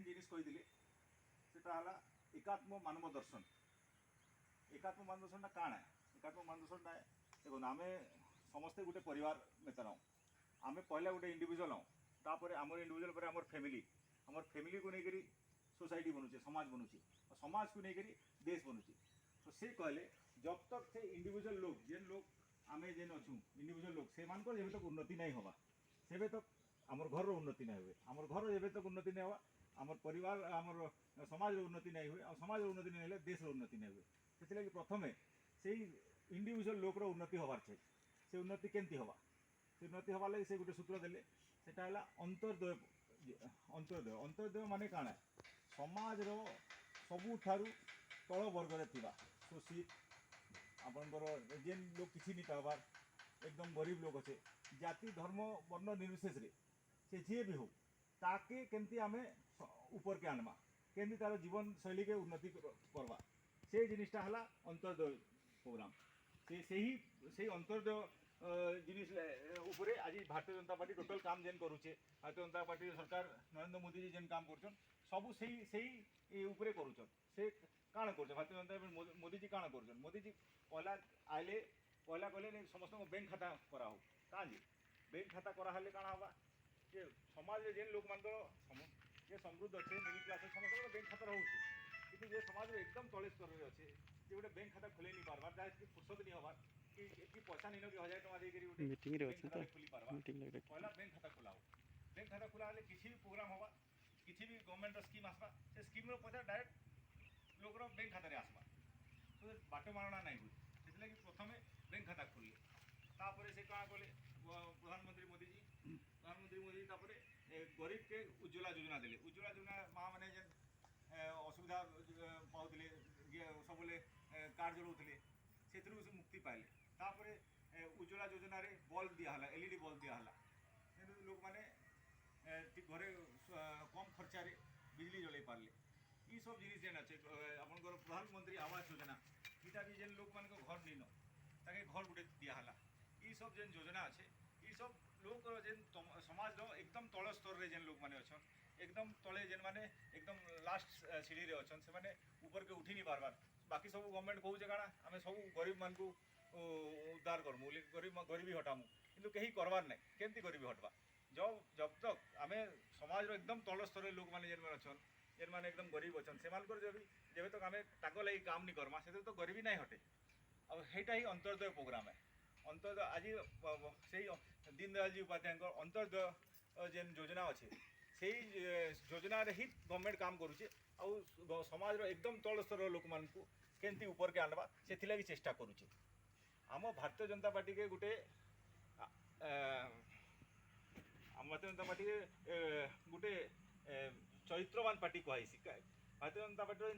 Main जिनिस कहीदे सेटा है एकात्म मानव दर्शन। एकात्म मानव दर्शन काण है? एकात्म मानव दर्शन देखो आम समस्ते गोटे परिवार मेतर हूँ। आम पहला गोटे इंडिविजुअल हूँ, तापर आमर इंडिविजुअल पर आमर फैमिली को लेकर सोसाइटी बनूचे, समाज बनूचे, और समाज को लेकर देश बनूचे। तो से कहले जब तक से इंडिविजुअल लोग जेन लोग आम जेन अच्छू इंडिविजुअल लोग से मान जब तक उन्नति नहीं होगा से तक आमर घर उन्नति नहीं हुए। आमर घर जब तक उन्नति नहीं होगा आमर परिवार आमर समाज उन्नति नहीं हुए, और समाज उन्नति नहीं हेले देश उन्नति नहीं हुए। से प्रथम से इंडिविजुअल लोक उन्नति हबार चाहिए। से उन्नति केमती हवा? से उन्नति हवा लगे से गोटे सूत्र देले सेटा है अंतर्दय। अंतर्दय अंतर्दय माने काण है? समाज सबुठारु तल वर्ग थिबा शोषित आपणकर जेन लोग किसी नहीं पाबार एकदम गरीब लोग अच्छे जाति धर्म वर्ण निर्विशेष से जी भी हो ताके केमती आम ऊपर के आनमा केमती तार जीवन शैली के उन्नति करवा से जिनिसटा है अंतर्दय प्रोग्राम। से अंतर्दय जिनिस उपरे आज भारतीय जनता पार्टी टोटल काम जेन करुचे। भारतीय जनता पार्टी सरकार नरेंद्र मोदी जी जेन काम कर सबू से उपरे करुचन। से काण कर भारतीय जनता मोदी जी काण कर? मोदी जी पहला आइले पहला कहले समस्त बैंक खाता करा हो कहाँ जी बैंक खाता कराले काण हवा जे समाज जेन लोक मान जे समृद्ध अच्छे मिडिल क्लास समस्त बैंक खाता रोचे, कि जे समाज एकदम तले स्तर में अच्छे जे गोटे बैंक खाता खोले नहीं पार्बार जहाँ फुर्सत नहीं हबार कि पैसा नहीं कि 1000 टका देकर गोटे बैंक खाता खोली पार्बा पहला बैंक खाता खोला हो। बैंक खाता खोला हेल्ले किसी भी प्रोग्राम होगा किसी भी गवर्नमेंट स्कीम आसवा से स्कीम पैसा डायरेक्ट लोक बैंक खाता आसवा। तो बाट मारणा नहीं हुए से प्रथम बैंक खाता खोलिए तापर से क्या कले प्रधानमंत्री मोदी जी तापर गरीब के उज्ज्वला योजना देले। उज्ज्वला योजना माँ मैंने जेन असुविधा पाते सब कार्ड जलाऊे से मुक्ति पाइले। तापर उज्ज्वला योजना रे बल्ब दिहला एलईडी बल्ब दिहला लोक मैंने घरे कम खर्चारे बिजली जलई पारे। ये सब जिनिस जेन अच्छे आपंकर प्रधानमंत्री आवास योजना इटा भी जेन लोक मान घर नहीं न ताके घर गोटे दिहला। ये सब जेन योजना अच्छे ये सब लोक जेन समाज एकदम तल स्तर रे जेन लोक मैंने अच्छा एकदम तले जेन मैंने एकदम लास्ट सीढ़ी रे अच्छा से मैंने ऊपर के उठी नहीं पार्बार। बाकी सब गवर्नमेंट कहे काଣା आम सब गरीब मान को उद्धार करमु गरीबी हटामु किंतु कहीं करवार ना केमती गरीबी हटवा जब तक आम समाज एकदम तल स्तर लोक मैंने जेन अच्छा जेन मैंने एकदम गरीब अच्छा से जब तक आम ताक लगी काम नहीं करमा से तो गरीबी नहीं हटे। अब हेटा ही अंतर्दय प्रोग्राम है। अंतर्दय आज से दीनदयाल जी उपाध्याय अंतर्दय जेन योजना अच्छे से योजना ही गवर्नमेंट काम करुचे आ समाज एकदम तल स्तर लोक मान केमती ऊपर के आनवा से चेष्टा करुचे। आम भारतीय जनता पार्टी के गोटे आम भारतीय जनता पार्टी के गोटे चरित्रवान पार्टी कहुई। भारतीय जनता पार्टी